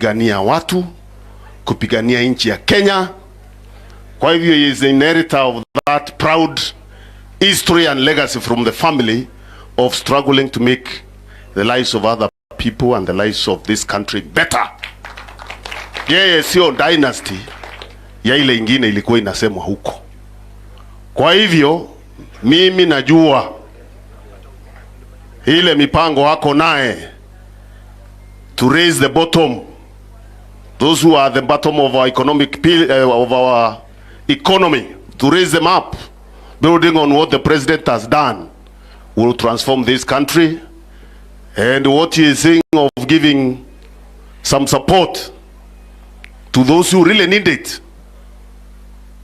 kupigania watu, kupigania nchi ya Kenya. Kwa hivyo he is the inheritor of that proud history and legacy from the family of struggling to make the lives of other people and the lives of this country better. Yeye sio dynasty ya ile ingine ilikuwa inasemwa huko. Kwa hivyo mimi najua ile mipango wako naye to raise the bottom, those who are the bottom of our economy, to raise them up, building on what the president has done, will transform this country. And what he is saying of giving some support to those who really need it,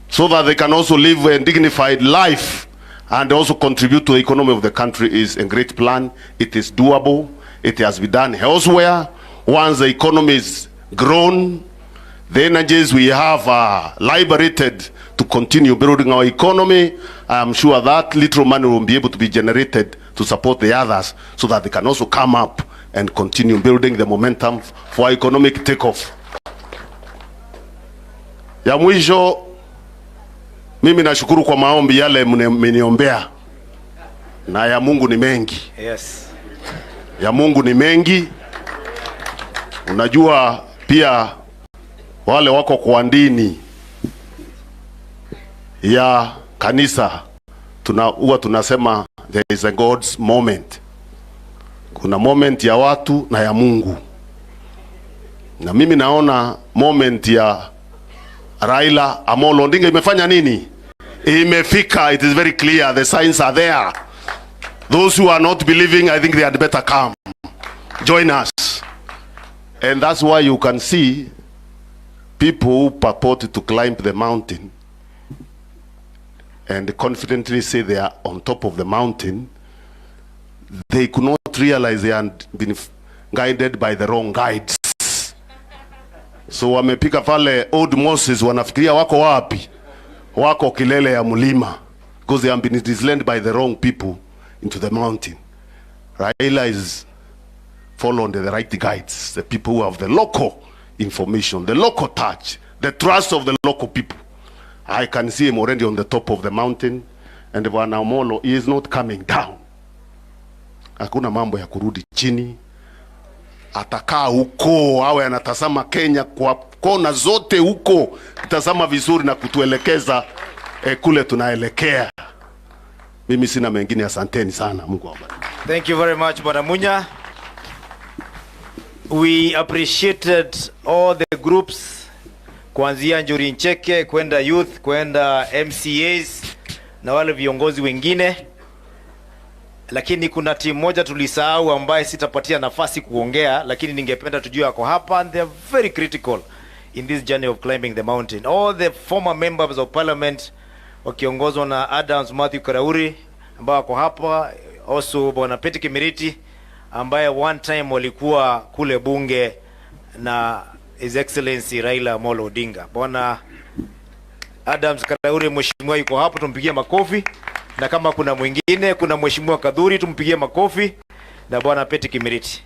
so that they can also live a dignified life and also contribute to the economy of the country, is a great plan. It is doable. It has been done elsewhere. Once the economy is grown, the energies we have are liberated to continue building our economy. I am sure that little money will be able to be generated to support the others, so that they can also come up and continue building the momentum for economic takeoff. Ya mwisho, mimi nashukuru kwa maombi yale mmeniombea, na ya Mungu ni mengi. Yes. Ya Mungu ni mengi. Unajua pia wale wako kwa dini ya kanisa, huwa tunasema there is a God's moment. Kuna moment ya watu na ya Mungu. Na mimi naona moment ya Raila Amolo Odinga imefanya nini? Imefika. It is very clear. The signs are there. Those who are not believing, I think they had better come. Join us. And that's why you can see people who purport to climb the mountain and confidently say they are on top of the mountain. They could not realize they had been guided by the wrong guides. So wamepika pale old Moses, wanafikiria wako wapi? Wako kilele ya mulima, because they have been misled by the wrong people into the mountain. Raila is following the right guides, the people who have the local information, the local touch, the trust of the local people. I can see him already on the top of the mountain, and Bwana Amolo, he is not coming down. Hakuna mambo ya kurudi chini. Atakaa huko, awe anatazama Kenya kwa kona zote huko, kitazama vizuri na kutuelekeza kule tunaelekea. Mimi sina mengine, asanteni sana. Mungu awabariki. Thank you very much, Bwana Munya. We appreciated all the groups, kuanzia Njuri Ncheke, kwenda youth, kwenda MCAs na wale viongozi wengine. Lakini kuna timu moja tulisahau ambaye sitapatia nafasi kuongea, lakini ningependa tujue ako hapa, and they are very critical in this journey of climbing the mountain. All the former members of parliament wakiongozwa na Adams Matthew Karauri ambao ako hapa, also Bwana Peti Kimiriti ambaye one time walikuwa kule bunge na His Excellency Raila Amolo Odinga. Bwana Adams Karauri, mheshimiwa yuko hapo, tumpigie makofi. Na kama kuna mwingine, kuna mheshimiwa Kadhuri, tumpigie makofi, na Bwana Peti Kimiriti.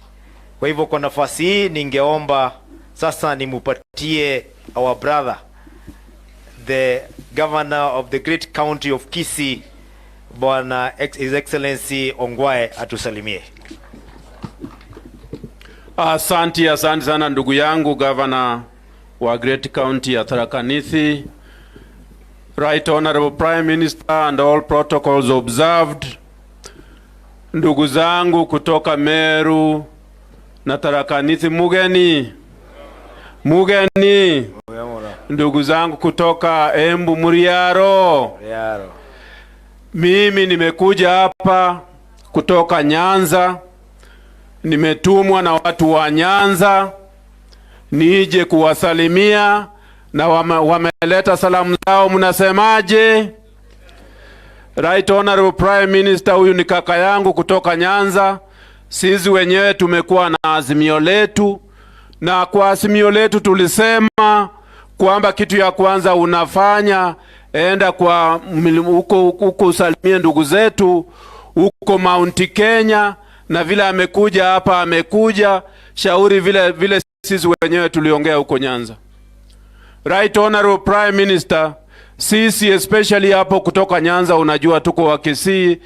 Kwa hivyo kwa nafasi hii ningeomba sasa nimupatie our brother, the governor of the great county of Kisii, Bwana His Excellency Ongwae, atusalimie. Asante sana ndugu yangu governor wa great county ya Tharaka Nithi, Right Honorable Prime Minister and all protocols observed, ndugu zangu kutoka Meru na Tharaka Nithi, mugeni, ndugu zangu kutoka Embu, Muriaro. Mimi nimekuja hapa kutoka Nyanza, nimetumwa na watu wa Nyanza nije kuwasalimia, na wameleta salamu zao. Mnasemaje? Right Honorable Prime Minister, huyu ni kaka yangu kutoka Nyanza. Sisi wenyewe tumekuwa na azimio letu, na kwa azimio letu tulisema kwamba kitu ya kwanza unafanya, enda kwa huko usalimie ndugu zetu huko Mount Kenya, na vile amekuja hapa, amekuja shauri vile sisi wenyewe tuliongea huko Nyanza. Right Honorable Prime Minister, sisi especially hapo kutoka Nyanza, unajua tuko wa Kisii,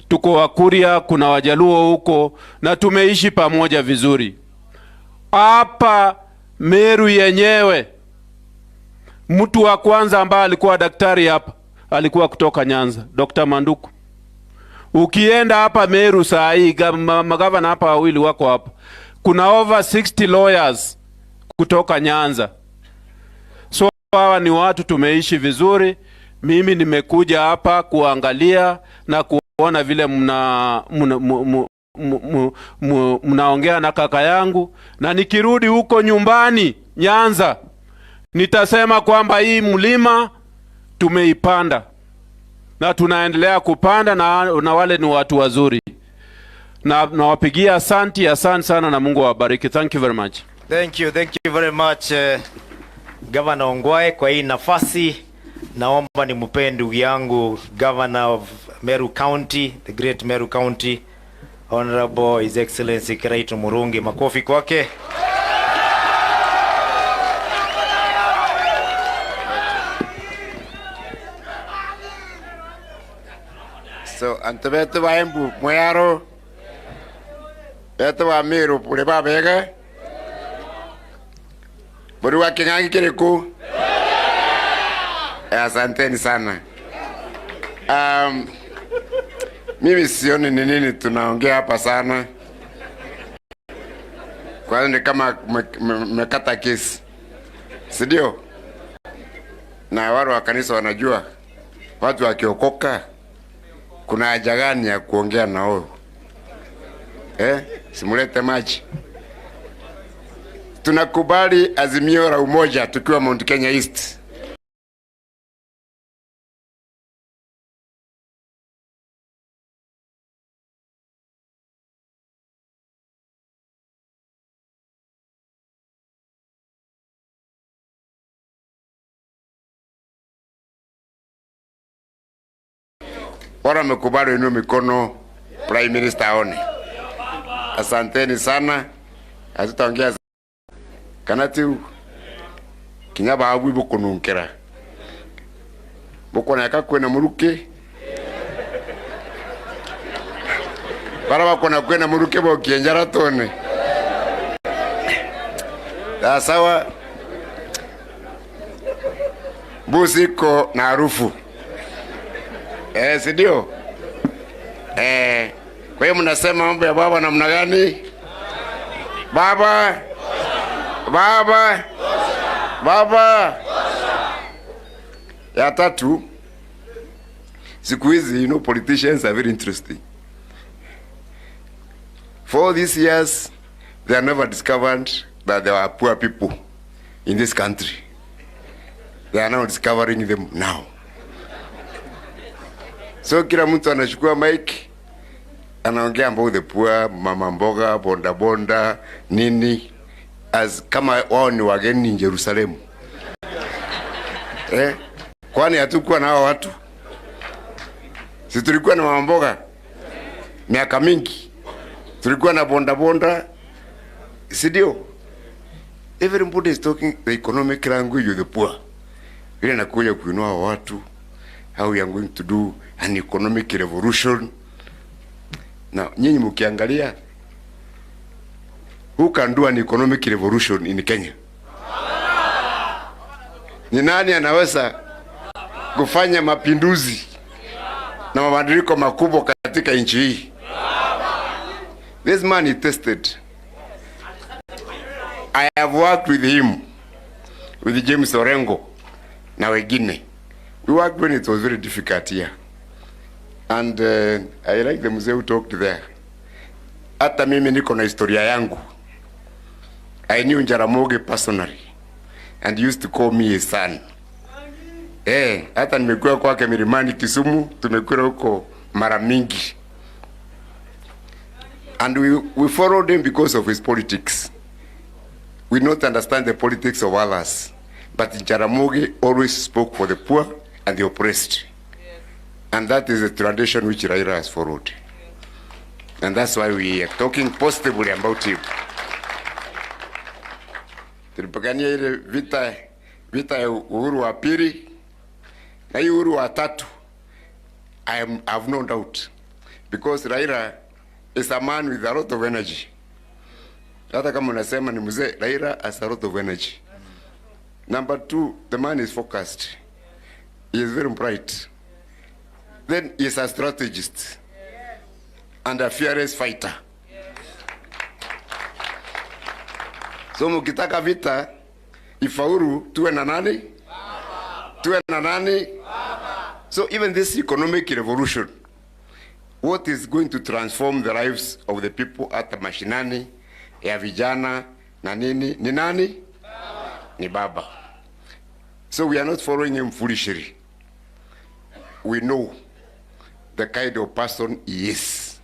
tuko wa Kuria, kuna Wajaluo huko na tumeishi pamoja vizuri. Hapa Meru yenyewe, mtu wa kwanza ambaye alikuwa daktari hapa alikuwa kutoka Nyanza, Dr. Manduku. Ukienda hapa Meru saa hii, magavana hapa wawili wako hapa, kuna over 60 lawyers kutoka Nyanza. So hawa ni watu tumeishi vizuri. Mimi nimekuja hapa kuangalia na kuona vile mnaongea na kaka yangu, na nikirudi huko nyumbani Nyanza nitasema kwamba hii mlima tumeipanda na tunaendelea kupanda, na wale ni watu wazuri, na nawapigia asante sana, na Mungu awabariki. Thank you very much. Thank you very much Governor Ongwae kwa hii nafasi. Naomba nimpe ndugu yangu Governor of Meru County, the great Meru County, Honorable His Excellency Kiraito Murungi. Makofi kwake. So antebetu wa embu mwaro betu wa Meru pule babega buru wa Kingangi kiriku. Asanteni sana. Mimi sioni ni nini tunaongea hapa sana, kwa ni kama mekata kesi, sidio? Na wale wa kanisa wanajua watu wakiokoka kuna haja gani ya kuongea na wao. Simulete maji. Tunakubali azimio la umoja tukiwa Mount Kenya East. Wala mekubali inu mikono Prime Minister aone. Asanteni sana. Hatutaongea kanati kinyaba abu bukununkera. Bukona yakakwena muruke. Baraba kona kwena muruke bo kienjara tone. Sawa. Busiko na harufu. Sidio? Kwa hiyo mnasema mambo ya baba namna gani? Baba. Ya tatu, siku hizi, politicians are very interesting. For all these years, they have never discovered that there were poor people in this country. They are now discovering them now. So kila mtu anachukua mic anaongea about the poor, mama mboga, bonda nini, as kama wao ni wageni Jerusalem. Kwani hatukuwa na hao watu? Si tulikuwa na mama mboga miaka mingi, tulikuwa na bonda, sidio? Everybody is talking the economic language of the poor. Vile nakuja kuinua watu, how we are going to do an economic revolution. Now, nyinyi mkiangalia, who can do an economic revolution in Kenya? Ni nani anaweza kufanya mapinduzi na mabadiliko makubwa katika nchi hii? This man is tested. I have worked with him, with James Orengo na wengine. We worked when it was very difficult here. And I like the mzee who talked there. Hata mimi niko na historia yangu. I knew Jaramogi personally and used to call me his son. Hata nimekuwa kwake Milimani Kisumu, tumekuwa huko mara mingi. And we followed him because of his politics. We not understand the politics of others. But Jaramogi always spoke for the poor and the oppressed. And that is a tradition which Raila has followed. And that's why we are talking positively about him. tulipigania ile vita ya Uhuru wa pili na hii Uhuru wa tatu. I have no doubt because Raila is a man with a lot of energy. Hata kama unasema ni mzee, Raila has a lot of energy. Number 2, the man is focused. He is very bright. Then he is a strategist and a fearless fighter. So mkitaka vita ifaulu, tuwe na nani? Tuwe na nani? So even this economic revolution, what is going to transform the lives of the people at the mashinani ya vijana na nini? Ni nani? Ni baba. So we are not following him foolishly. We know the kind of person he is.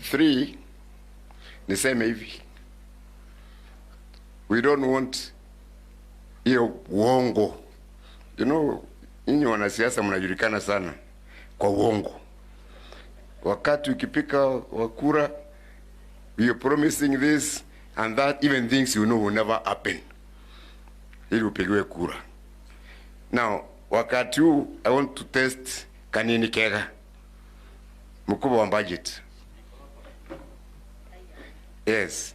3, niseme hivi. We don't want hiyo uongo. You know, nyinyi wanasiasa mnajulikana sana kwa uongo. Wakati ukipika wakura, we are promising this and that, even things you know will never happen. Ili upigiwe kura. Now, wakati huu, I want to test Kanini Kega, mkubwa wa budget. Yes.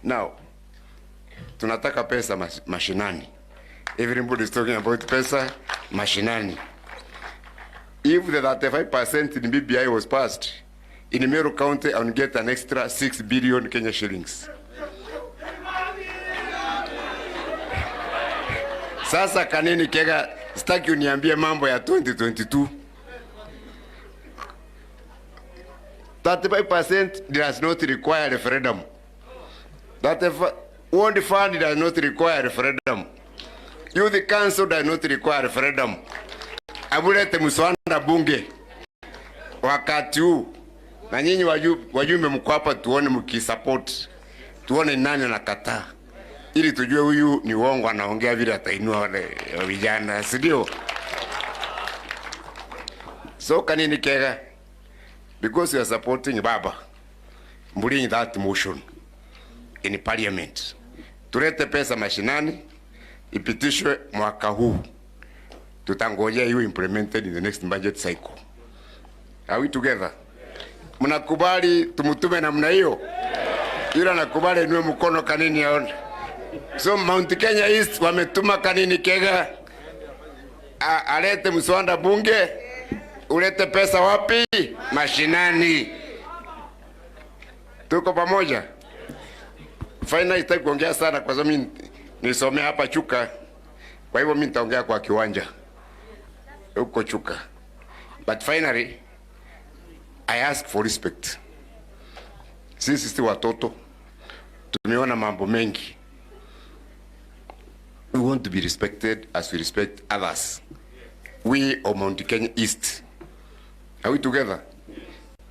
Now, tunataka pesa mashinani. Everybody is talking about pesa mashinani. If the 35% in BBI was passed, in Meru County, I will get an extra 6 billion Kenya shillings. Sasa Kanini Kega, sitaki uniambie mambo ya 2022. 35% does not require referendum. World Fund does not require referendum. Youth Council does not require referendum. Abulete mswada bunge wakati huu, na nyinyi wajumbe mko hapa, tuone mkisupport, tuone nani anakataa, ili tujue huyu ni uongo anaongea vile atainua wale vijana, si ndio? So Kanini Kega, because you are supporting baba, bring that motion in parliament. Tulete pesa mashinani, ipitishwe mwaka huu. Tutangojea hiyo implemented in the next budget cycle. Are we together? Mnakubali tumutume namna hiyo? Ila nakubali niwe mkono Kanini yaone. So Mount Kenya East wametuma Kanini Kega alete mswada bunge, ulete pesa wapi? Mashinani. Tuko pamoja? Finally sitaki kuongea sana kwa sababu mimi nisomea hapa Chuka. Kwa hivyo mimi nitaongea kwa kiwanja huko Chuka. But finally I ask for respect. Sisi si watoto, tumeona mambo mengi. We want to be respected as we respect others. We of Mount Kenya East. Are we together?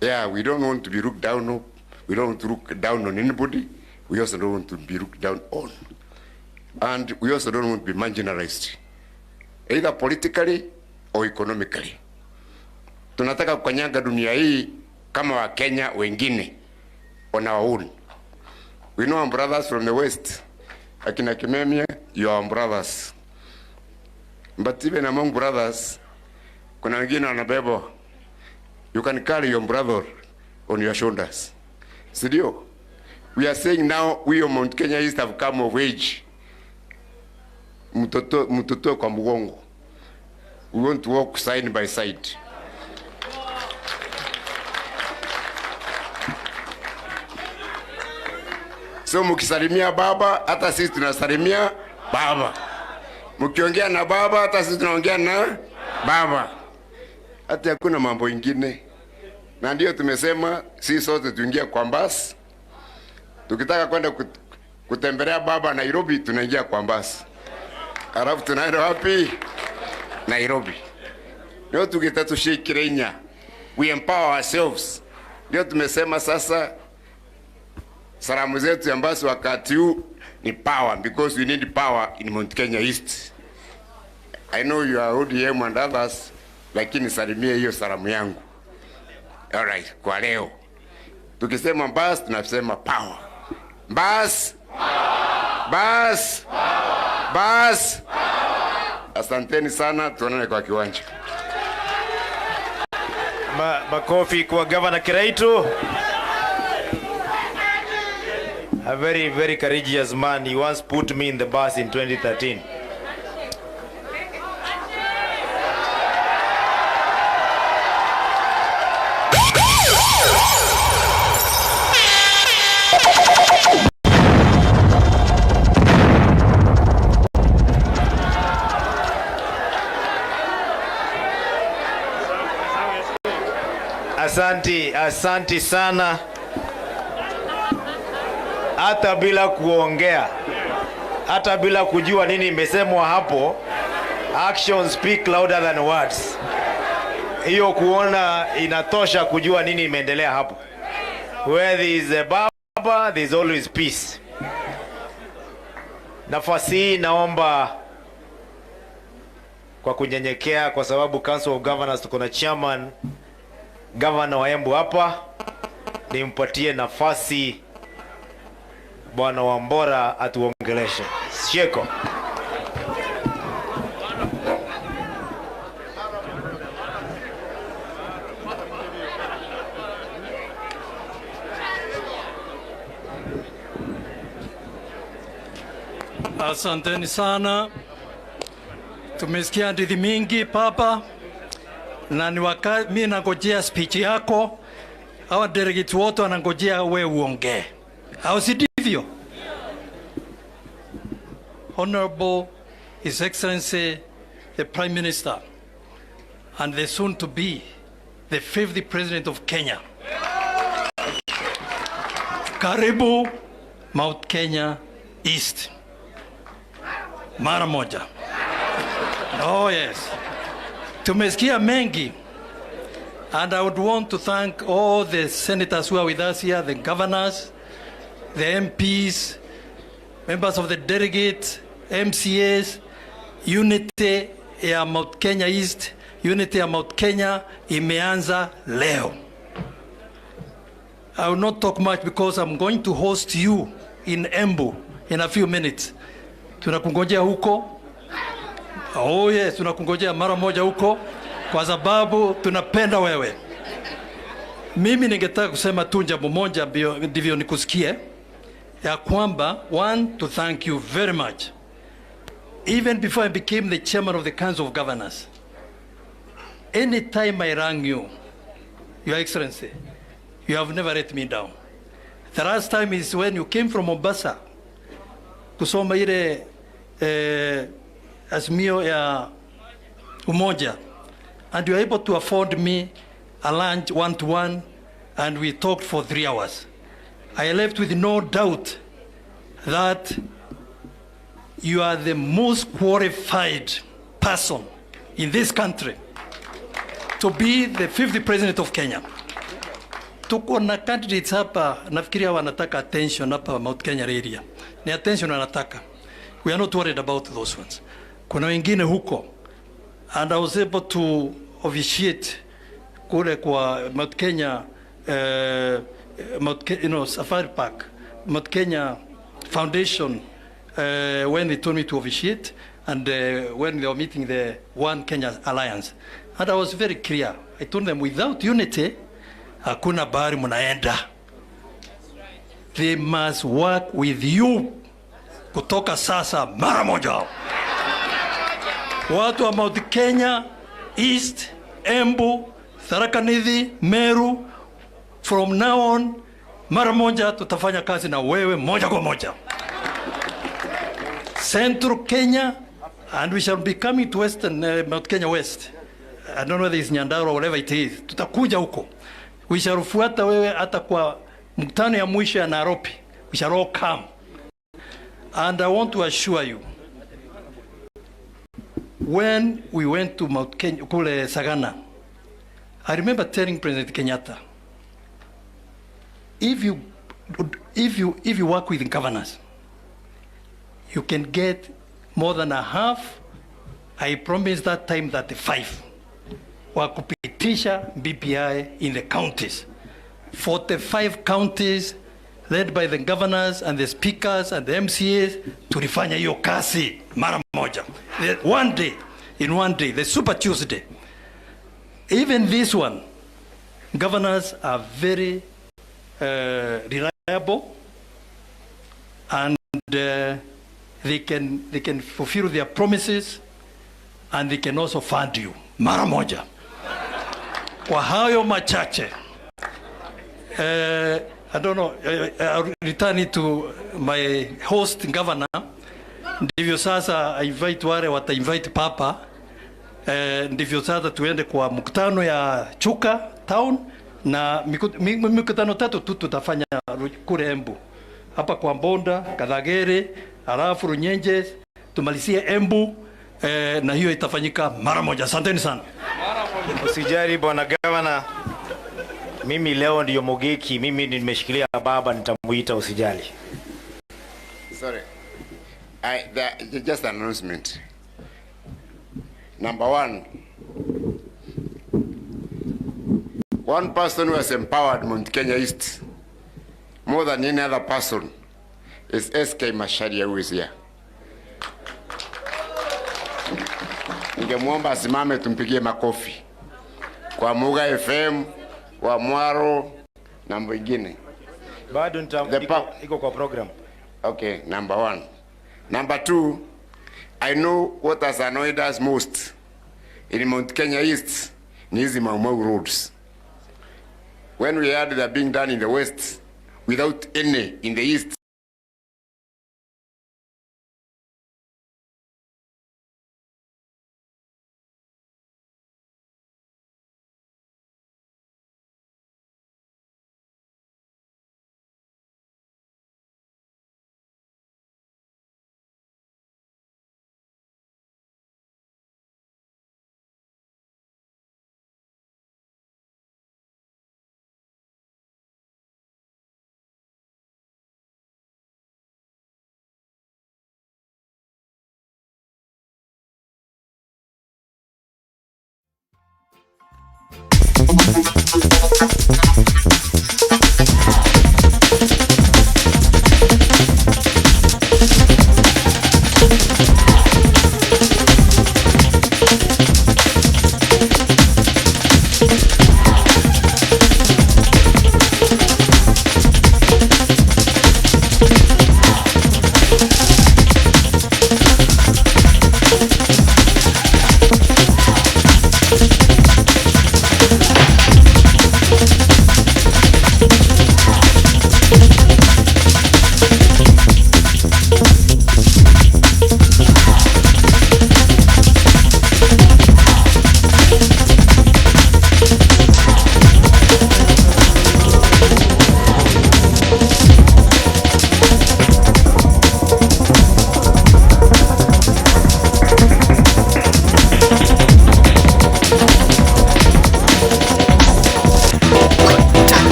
Yeah, we don't want to be looked down on. We don't want to look down on anybody. We also don't want to be looked down on. And we also don't want to be marginalized, either politically or economically. Tunataka kukanyaga dunia hii kama wa Kenya wengine on our own. We know our brothers from the West. Akina Kimemia, you are our brothers. But even among brothers, kuna wengine wanabeba. You can carry your brother on your shoulders. Sidio? We are saying now we of Mount Kenya East have come of age. Mtoto kwa mgongo. We want to walk side by side. So mkisalimia baba, hata sisi tunasalimia baba. Mkiongea na baba, hata sisi tunaongea na baba. Hata hakuna mambo ingine. Na ndio tumesema sisi sote tuingia kwa basi. Tukitaka kwenda kutembelea baba Nairobi, tunaingia kwa basi. Alafu tunaenda wapi? Nairobi. Ndio tukitatushikirenya. We empower ourselves. Ndio tumesema sasa salamu zetu ambazo wakati huu ni power, because we need power in Mount Kenya East. I know you are ODM and others, lakini salimia hiyo salamu yangu. All right, kwa leo tukisema bas tunasema power. Bas. Bas. Bas. Asanteni sana, tuonane kwa kiwanja. Makofi kwa Governor Kiraitu. A very, very courageous man. He once put me in the bus in 2013. Asanti sana. Hata bila kuongea, hata bila kujua nini imesemwa hapo, actions speak louder than words. Hiyo kuona inatosha kujua nini imeendelea hapo. Where there is a baba, there is always peace. Nafasi hii naomba kwa kunyenyekea, kwa sababu Council of Governors tuko na chairman Governor wa Embu hapa, nimpatie nafasi Bwana Wambora atuongeleshe. Sheko. Asanteni sana. Tumesikia hadithi mingi papa, na ni wakati mimi nangojea speech yako. Hawa delegate wote wanangojea wewe uongee. Au si ndivyo? Honorable His Excellency the Prime Minister and the soon to be the 50th President of Kenya. Karibu Mount Kenya East. Mara moja. Oh yes. Tumesikia mengi. And I would want to thank all the senators who are with us here, the governors, the MPs, members of the delegates, MCAs, Unity ya Mount Kenya East, Unity ya Mount Kenya imeanza leo. I will not talk much because I'm going to host you in Embu in a few minutes. Tunakungojea huko. Oh yes, tunakungojea mara moja huko kwa sababu tunapenda wewe. Mimi ningetaka kusema tu jambo moja ndivyo nikusikie, ya kwamba one, to thank you very much. Even before I became the chairman of the Council of Governors, anytime I rang you, Your Excellency, you have never let me down. The last time is when you came from Mombasa kusoma ile Azimio ya Umoja, and you were able to afford me a lunch one-to-one, and we talked for 3 hours. I left with no doubt that you are the most qualified person in this country to be the 50th President of Kenya. Tuko na candidates hapa, nafikiria wanataka attention hapa Mount Kenya area. Ni attention wanataka. We are not worried about those ones. Kuna wengine huko. And I was able to officiate kule kwa Mount Kenya, Safari Park, Mount Kenya Foundation, when they told me to officiate, and when they were meeting the One Kenya Alliance. And I was very clear. I told them, without unity, hakuna bahari munaenda. They must work with you kutoka sasa mara moja. Watu wa Mount Kenya East, Embu, Tharaka, Nithi, Meru, from now on mara moja tutafanya kazi na wewe moja kwa moja. Central Kenya, and we shall be coming to Western Mount Kenya West. I don't know whether it's Nyandarua or whatever it is. Tutakuja huko. We shall fuata wewe hata kwa mkutano ya mwisho ya Nairobi. We shall all come. And I want to assure you, when we went to Mount Kenya, kule Sagana, I remember telling President Kenyatta, if you work with the governors, you can get more than a half. I promised that time that 5 wa kupitisha BPI in the counties. 45 counties led by the governors and the speakers and the MCAs, tulifanya hiyo kazi mara moja. In one day, the Super Tuesday. Even this one, governors are very reliable, and they can fulfill their promises, and they can also fund you mara moja. Kwa hayo machache, I don't know, I'll return it to my host governor. Ndivyo sasa I invite wale wata invite papa. Ndivyo sasa tuende kwa mkutano ya Chuka town, na mikutano tatu tu tutafanya kule Embu. Hapa kwa Mbonda, Kadagere, alafu Runyenjes, tumalizie Embu, na hiyo itafanyika mara moja. Asanteni sana. Usijali bwana governor. Mimi leo ndiyo mogeki, mimi nimeshikilia baba, nitamuita, usijali. Sorry. Just an announcement. Number one person who has empowered Mount Kenya East more than any other person is SK Macharia, who is here. Ningemwomba asimame tumpigie makofi. Kwa Muga FM, kwa Mwaro na mwingine. Bado iko kwa program. Okay, number one. Number two, I know what has annoyed us most in Mount Kenya East ni hizi Mau roads. When we heard they're being done in the west without any in the east,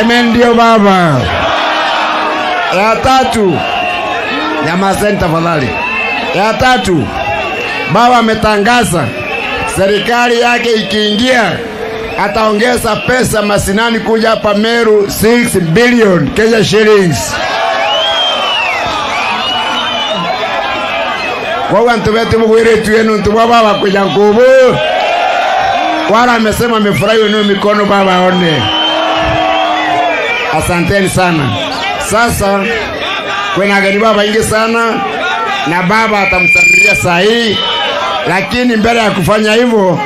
Ndio baba. Ya tatu. Nyamazeni tafadhali. Ya tatu. Baba ametangaza serikali yake ikiingia ataongeza pesa masinani kuja hapa Meru 6 billion Kenya shillings. Kwa wantu wetu mwere tuyenu ntuwa baba kuja nguvu. Wala amesema amefurahi wenu mikono baba one. Asanteni sana. Sasa kuna gari baba ingi sana na baba atamsamilia sahi. Lakini mbele ya kufanya hivyo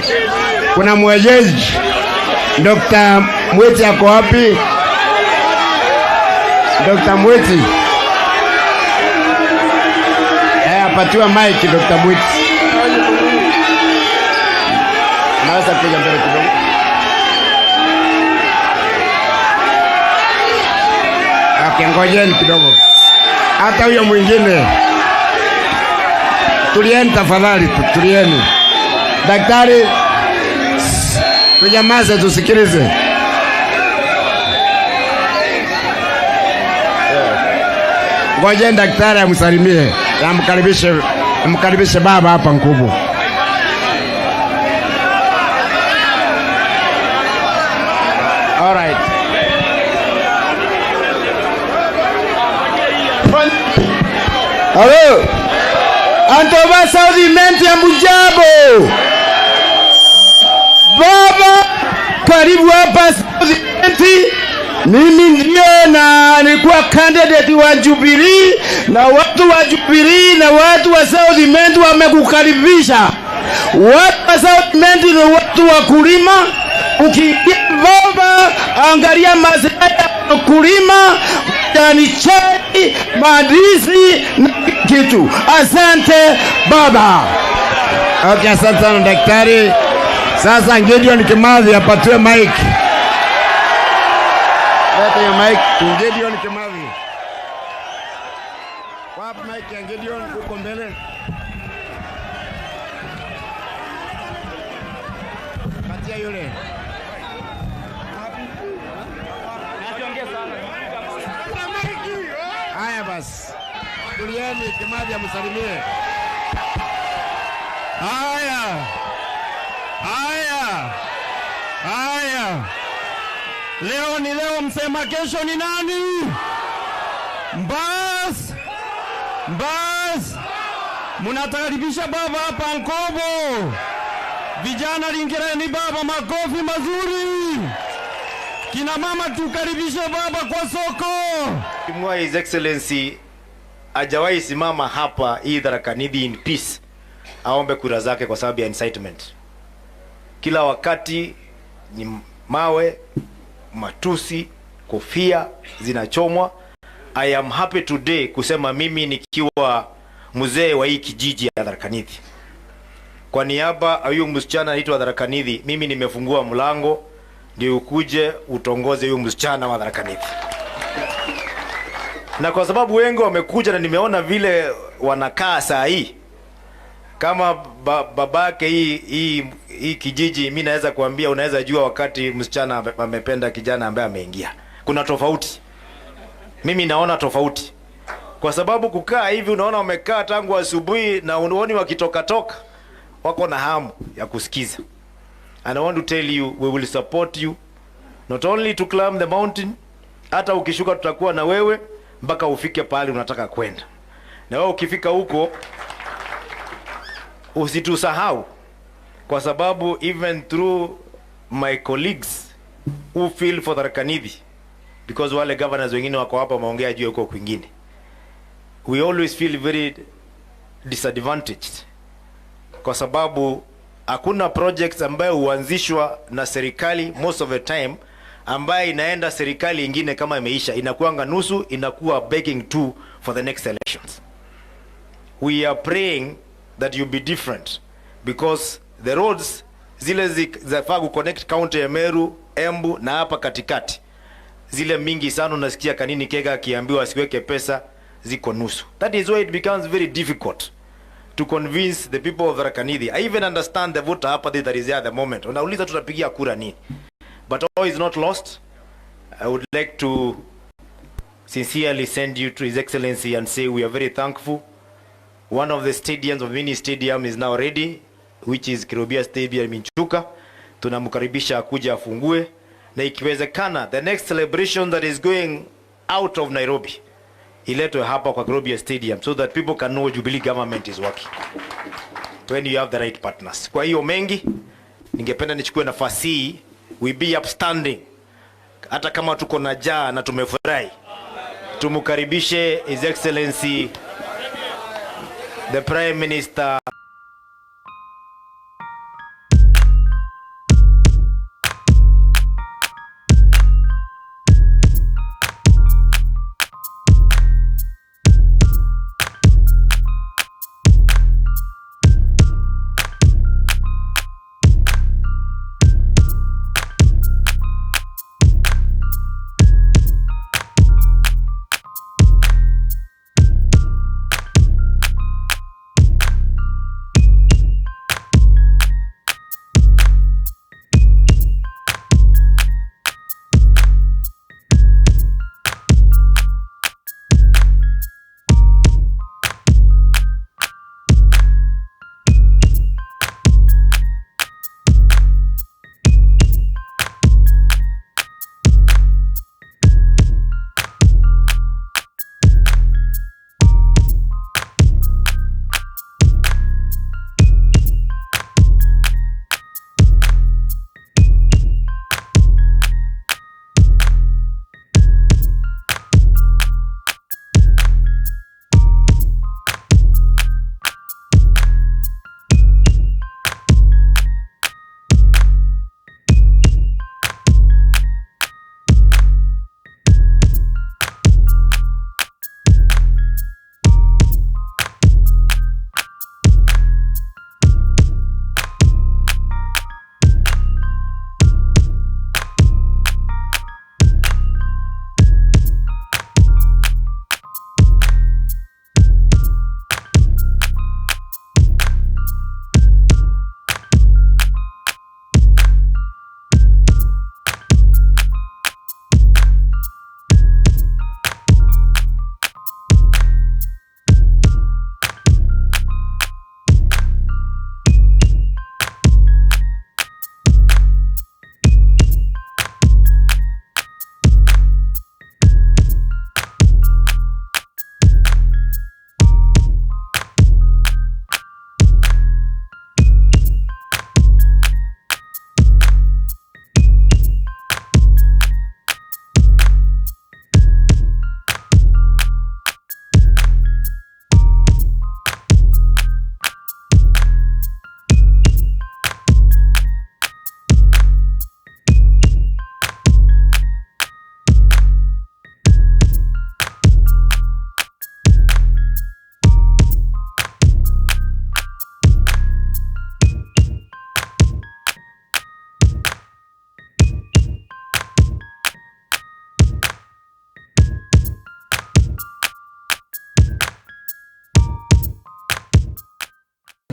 kuna mwejeji Dr. Mweti yako wapi? Dr. Mweti. Apatiwa mic Dr. Mweti. Naweza kuja mbele kidogo. Okay, ngojeni kidogo. Hata huyo mwingine. Tulieni tafadhali, tulieni. Daktari, tunyamaze tusikilize. Ngojeni daktari amsalimie. Amkaribishe baba hapa Nkubu. All right. Hello. Antoba Saudi Menti ya Mujabo. Baba, karibu hapa Saudi Menti. Mimi ndio na nilikuwa candidate wa Jubilee na watu wa Jubilee na watu wa Saudi Menti wamekukaribisha. Watu wa Saudi Menti ni watu wa kulima. Ukiingia baba, angalia maslahi ya kulima, yani chai, mandizi na kitu. Asante baba. Okay, asante sana daktari. Sasa Gideon Kimathi apatiwe mic. Leta hiyo mic Gideon Kimathi. Wapi mic ya Gideon huko mbele? Patia yule. Haya basi. Tulieni Kimathi amsalimie. Haya. Leo ni leo, msema kesho ni nani? Mbas. Munakaribisha baba hapa Nkobo. Vijana lingireni baba makofi mazuri. Kina mama tukaribishe baba kwa soko. Mheshimiwa His Excellency hajawahi simama hapa hii Tharaka Nithi in peace aombe kura zake kwa sababu ya incitement. Kila wakati ni mawe, matusi, kofia zinachomwa. I am happy today kusema mimi nikiwa mzee wa hii kijiji ya Tharaka Nithi, kwa niaba huyu msichana anaitwa Tharaka Nithi, mimi nimefungua mlango ndio ukuje utongoze huyu msichana wa Tharaka Nithi. Na kwa sababu wengi wamekuja na nimeona vile wanakaa saa hii kama babake hii kijiji, mimi naweza kuambia unaweza jua wakati msichana amependa kijana ambaye ameingia. Kuna tofauti. Mimi naona tofauti. Kwa sababu kukaa hivi unaona wamekaa tangu asubuhi na unaoni wakitoka wako na hamu ya kusikiza. And I want to tell you, we will support you not only to climb the mountain, hata ukishuka tutakuwa na wewe mpaka ufike pale unataka kwenda. Na wewe ukifika huko usitusahau, kwa sababu even through my colleagues who feel for Tharaka Nithi, because wale governors wengine wako hapa maongea juu huko kwingine, we always feel very disadvantaged kwa sababu hakuna projects ambayo huanzishwa na serikali most of the time ambayo inaenda serikali ingine kama imeisha inakuanga nusu, inakuwa begging to for the next elections. We are praying that you be different, because the roads zile zafaa ku connect county ya Meru, Embu na hapa katikati, zile mingi sana unasikia Kanini Kega akiambiwa asiweke pesa, ziko nusu. That is why it becomes very difficult to convince the people of Tharaka Nithi. I even understand the voter apathy that is there at the moment. Unauliza tutapigia kura nini? But all is not lost. I would like to sincerely send you to His Excellency and say we are very thankful. One of the stadiums, of mini stadium, is now ready, which is Kirobia Stadium in Chuka. Tunamkaribisha akuja afungue, na ikiwezekana the next celebration that is going out of Nairobi iletwe hapa kwa Kirobia Stadium, so that people can know Jubilee government is working when you have the right partners. Kwa hiyo mengi, ningependa nichukue nafasi hii, we be upstanding, hata kama tuko na jaa na tumefurahi, tumukaribishe His Excellency the Prime Minister.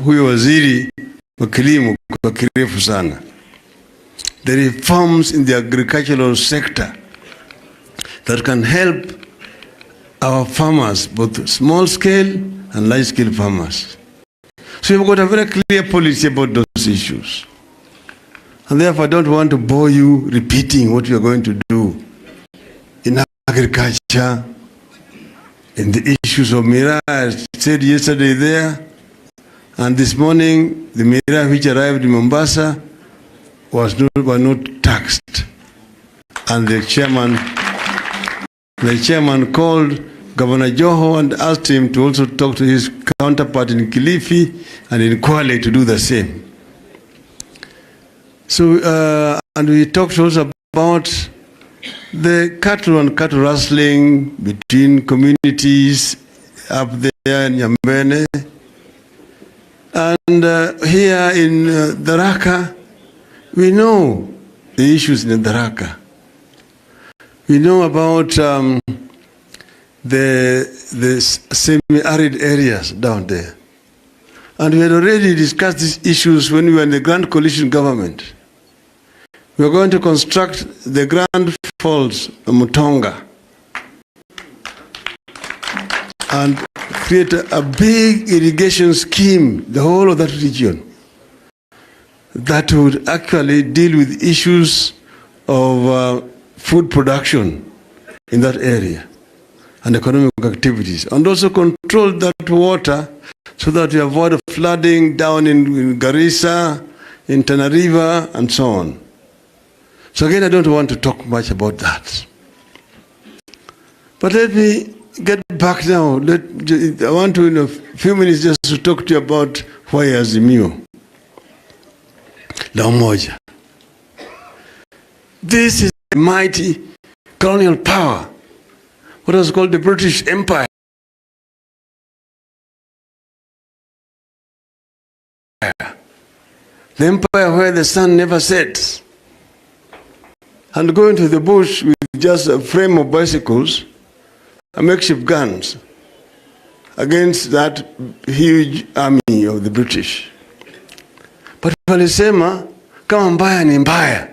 Huyo waziri wa kilimo kwa kirefu sana. The reforms in the agricultural sector that can help our farmers, both small scale and large scale farmers. So we've got a very clear policy about those issues. And therefore I don't want to bore you repeating what we are going to do in agriculture, in the issues of Mira. I said yesterday there, and this morning, the Mira which arrived in Mombasa were not taxed. And the chairman called Governor Joho and asked him to also talk to his counterpart in Kilifi and in Kwale to do the same. So, and we talked also about the cattle and cattle rustling between communities up there in Yambene. And here in Tharaka, we know the issues in Tharaka. We know about the semi-arid areas down there. And we had already discussed these issues when we were in the Grand Coalition government. We are going to construct the Grand Falls, Mutonga, and create a big irrigation scheme, the whole of that region, that would actually deal with issues of food production in that area and economic activities, and also control that water so that we avoid flooding down in Garissa, in Tana River, and so on. So again, I don't want to talk much about that. But let me get back now. I want to, in a few minutes, just to talk to you about why Azimio, the Umoja. This is a mighty colonial power, what was called the British Empire. The empire where the sun never sets. And going to the bush with just a frame of bicycles, a makeshift guns, against that huge army of the British. But walisema, kama mbaya ni mbaya.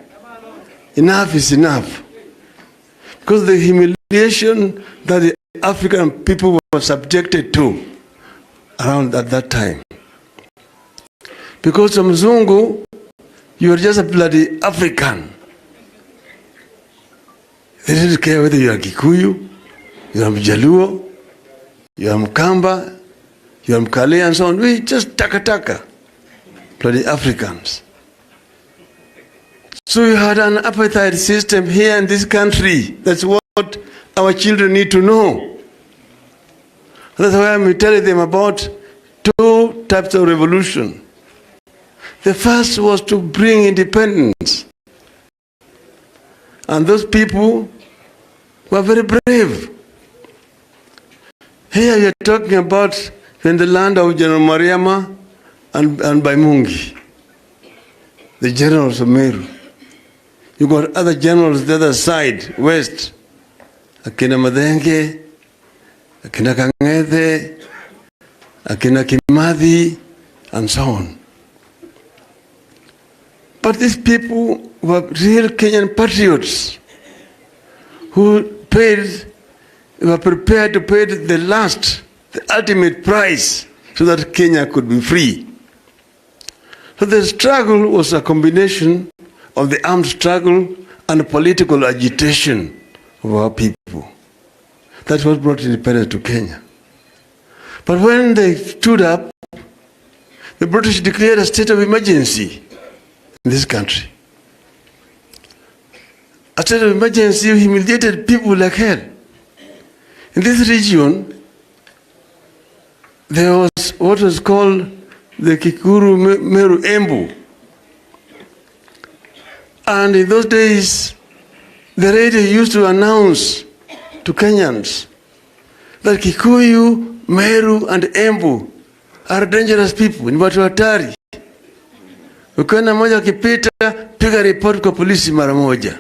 Enough is enough. Because the humiliation that the African people were subjected to around at that time. Because to Mzungu, you are just a bloody African. They didn't care whether you are Kikuyu, you are Mjaluo, you are Mkamba, you are Mkale, and so on. We just taka, bloody Africans. So you had an apartheid system here in this country. That's what our children need to know. That's why I'm telling them about two types of revolution. The first was to bring independence. And those people were very brave. Here you're talking about in the land of General Mariama and Baimungi, the generals of Meru. You got other generals the other side, west. Akina Madenge, Akina Kangede, Akina Kimathi, and so on. But these people were real Kenyan patriots who were prepared to pay the ultimate price so that Kenya could be free. So the struggle was a combination of the armed struggle and political agitation of our people. That's what brought independence to Kenya. But when they stood up, the British declared a state of emergency in this country. A state of emergency humiliated people like hell. In this region, there was what was called the Kikuru Meru Embu. And in those days, the radio used to announce to Kenyans that Kikuyu, Meru, and Embu are dangerous people, ni watu hatari. Ukiona moja kipita, piga report kwa polisi mara moja.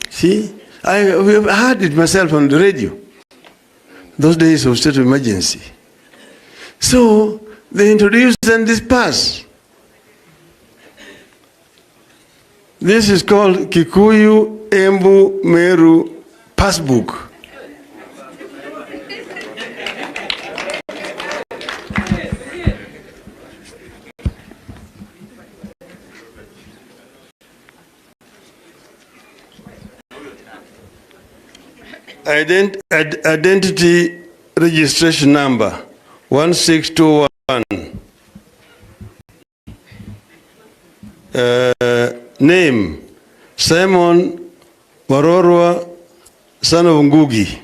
See, I heard it myself on the radio. Those days of state of emergency. So they introduced then this pass. This is called Kikuyu Embu Meru Passbook. Identity registration number 1621. Name Simon Warorwa, son of Ngugi.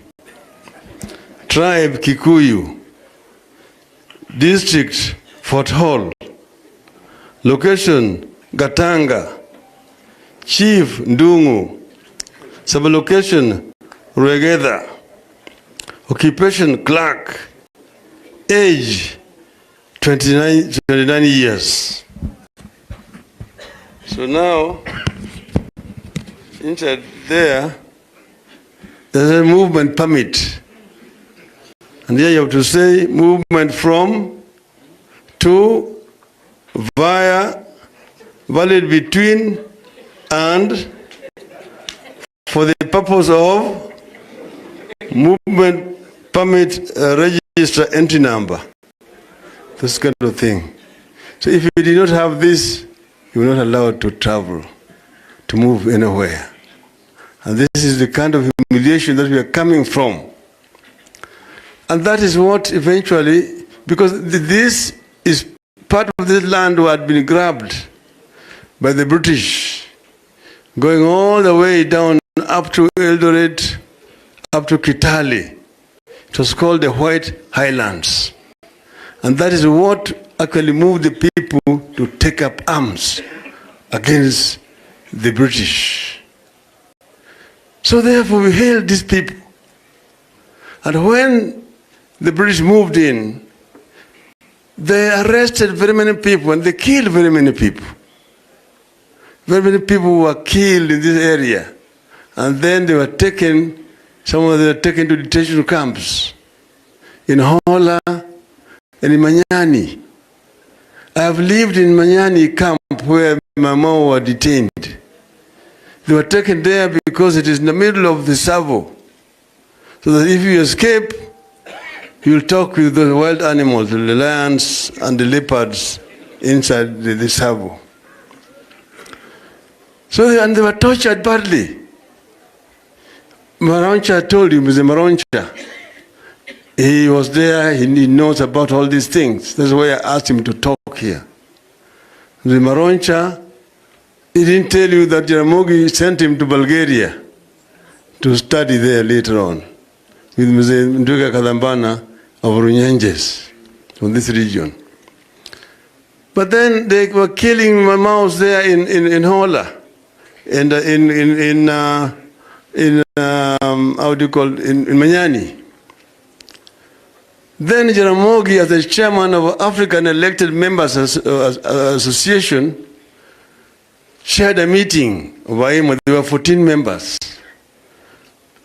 Tribe Kikuyu. District Fort Hall. Location Gatanga. Chief Ndungu. Sublocation Ruegeda. Occupation clerk. Age 29 years. So now, inside there's a movement permit. And here you have to say movement from, to, via, valid between, and for the purpose of movement permit register entry number, this kind of thing. So if you did not have this, you were not allowed to travel, to move anywhere. And this is the kind of humiliation that we are coming from. And that is what eventually, because this is part of this land who had been grabbed by the British, going all the way down up to Eldoret, up to Kitale. It was called the White Highlands. And that is what actually moved the people to take up arms against the British. So therefore we hailed these people. And when the British moved in, they arrested very many people and they killed very many people. Very many people were killed in this area. And then they were taken, some of them were taken to detention camps in Hola and in Manyani. I have lived in Manyani camp where my mom were detained. They were taken there because it is in the middle of the Savo. So that if you escape, you'll talk with the wild animals, the lions and the leopards inside the Savo. So, and they were tortured badly. Maroncha told you, Mr. Maroncha, he was there, he knows about all these things. That's why I asked him to talk here. The Maroncha, he didn't tell you that Jaramogi sent him to Bulgaria to study there later on with Mr. Nduga Kadambana of Runyenjes from this region. But then they were killing my mouse there in Hola and how do you call it, in Manyani. Then Jaramogi, as the chairman of African Elected Members Association, chaired a meeting of AIMO. There were 14 members.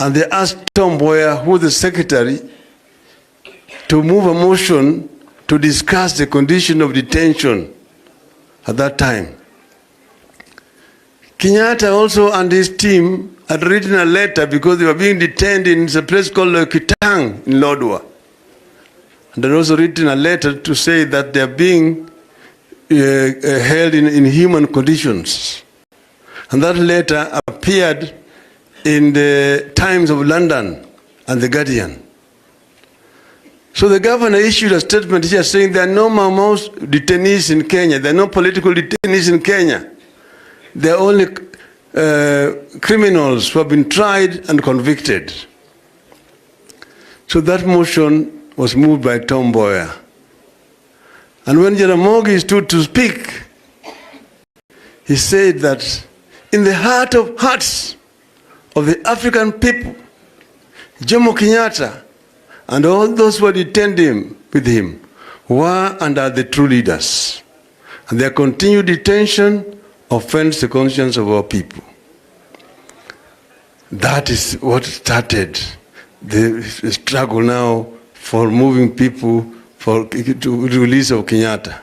And they asked Tom Mboya, who was the secretary, to move a motion to discuss the condition of detention at that time. Kenyatta also and his team had written a letter because they were being detained in a place called Kitang in Lodwar. And they had also written a letter to say that they are being held in inhuman conditions. And that letter appeared in the Times of London and the Guardian. So the governor issued a statement here saying there are no Maumau detainees in Kenya, there are no political detainees in Kenya. There are only criminals who have been tried and convicted. So that motion was moved by Tom Mboya. And when Jaramogi stood to speak, he said that in the heart of hearts of the African people, Jomo Kenyatta and all those who were detained with him were and are the true leaders. And their continued detention offends the conscience of our people. That is what started the struggle now for moving people to release of Kenyatta.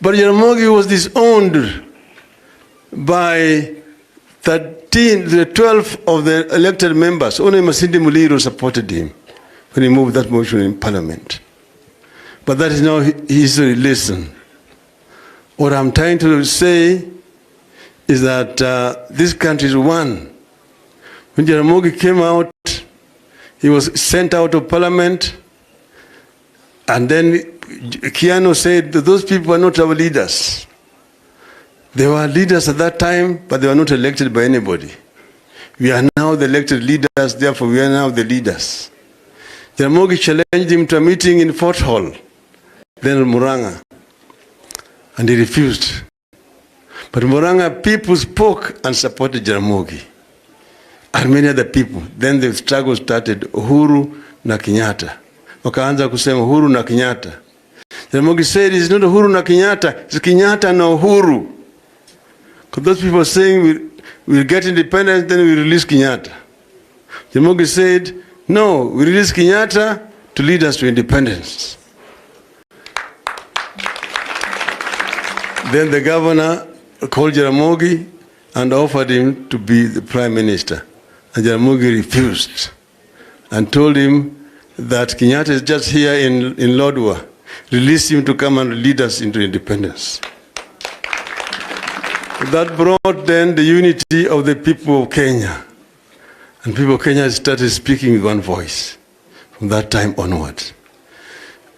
But Jaramogi was disowned by 12 of the elected members. Only Masindi Muliro supported him when he moved that motion in Parliament. But that is now history lesson. What I'm trying to say is that this country is one. When Jaramogi came out, he was sent out of Parliament, and then Kiano said that those people are not our leaders. They were leaders at that time, but they were not elected by anybody. We are now the elected leaders, therefore we are now the leaders. Jaramogi challenged him to a meeting in Fort Hall, then Muranga, and he refused. But Muranga people spoke and supported Jaramogi, and many other people. Then the struggle started, Uhuru na Kenyatta. Wakaanza kusema Uhuru na Kenyatta. Jaramogi said it's not Uhuru na Kenyatta, it's Kenyatta na Uhuru. Because those people are saying we'll get independence, then we release Kenyatta. Jaramogi said, no, we release Kenyatta to lead us to independence. Then the governor called Jaramogi and offered him to be the prime minister. And Jaramogi refused and told him that Kenyatta is just here in Lodwar. Release him to come and lead us into independence. That brought then the unity of the people of Kenya. And people of Kenya started speaking with one voice from that time onwards.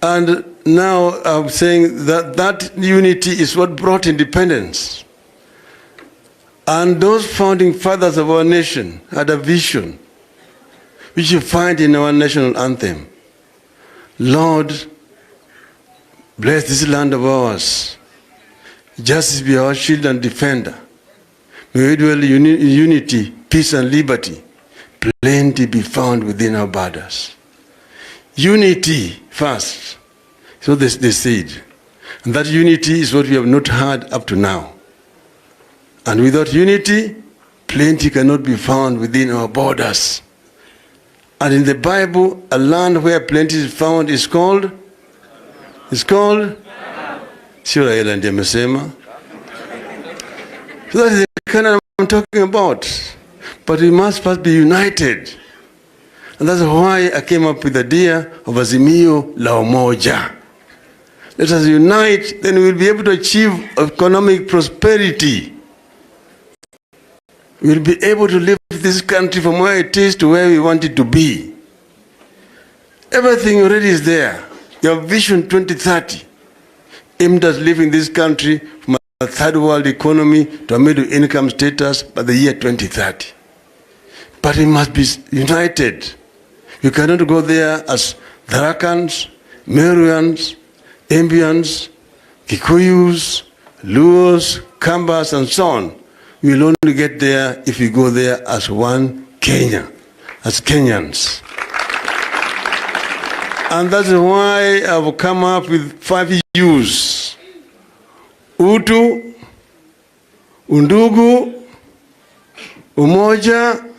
And now I'm saying that that unity is what brought independence. And those founding fathers of our nation had a vision, which you find in our national anthem. Lord, bless this land of ours. Justice be our shield and defender. May we dwell in unity, peace and liberty. Plenty be found within our borders. Unity first. So they said. And that unity is what we have not had up to now. And without unity, plenty cannot be found within our borders. And in the Bible, a land where plenty is found is called? Sio Raila ndiye amesema. So that is the Canaan I'm talking about. But we must first be united. And that's why I came up with the idea of Azimio la Umoja. Let us unite, then we'll be able to achieve economic prosperity. We'll be able to lift this country from where it is to where we want it to be. Everything already is there. Your Vision 2030 aimed at living this country from a third world economy to a middle income status by the year 2030. But we must be united. You cannot go there as Tharakans, Meruans, Ambians, Kikuyus, Luos, Kambas, and so on. We will only get there if we go there as one Kenya, as Kenyans. And that's why I've come up with 5 U's. Utu, Undugu, Umoja,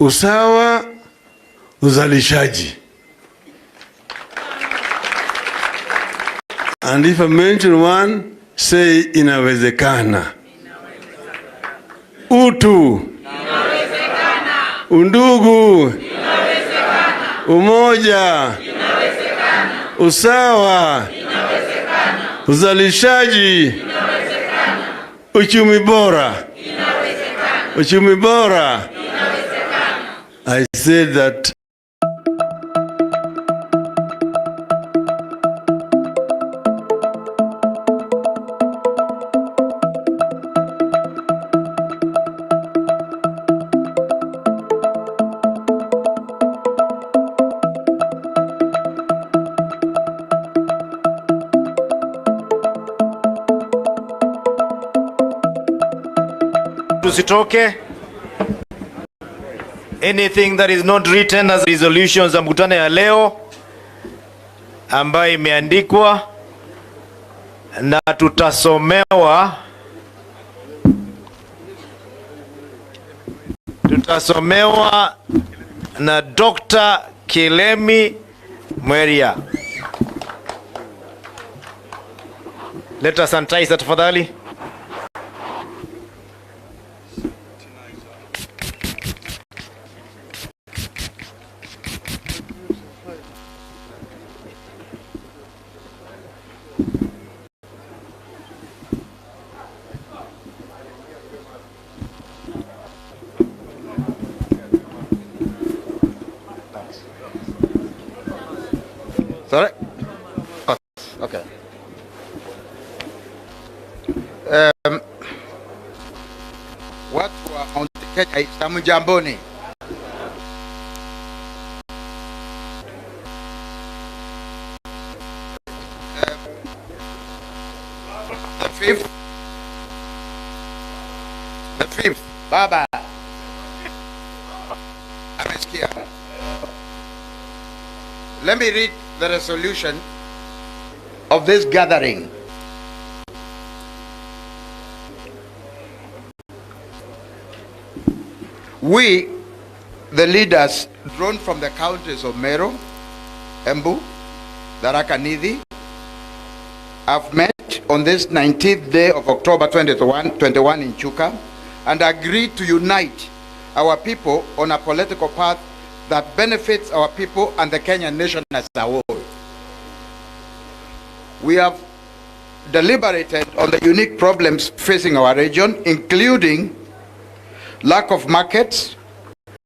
Usawa, Uzalishaji. And if I mention one, say inawezekana. Utu, inawezekana. Undugu, inawezekana. Umoja, inawezekana. Usawa, inawezekana. Uzalishaji, inawezekana. Uchumi bora, inawezekana. Uchumi bora, inawezekana. I said that tusitoke. Anything that is not written as resolutions za mkutano ya leo ambayo imeandikwa na tutasomewa na Dr. Kilemi Mweria. Let us sanitize tafadhali. Sorry? Oh, okay. Watu wa Mount Kenya hamjamboni. The fifth, Baba. Amesikia. Let me read the resolution of this gathering. We, the leaders drawn from the counties of Meru, Embu, Tharaka, Nithi, have met on this 19th day of October 2021 in Chuka and agreed to unite our people on a political path that benefits our people and the Kenyan nation as a whole. We have deliberated on the unique problems facing our region, including lack of markets,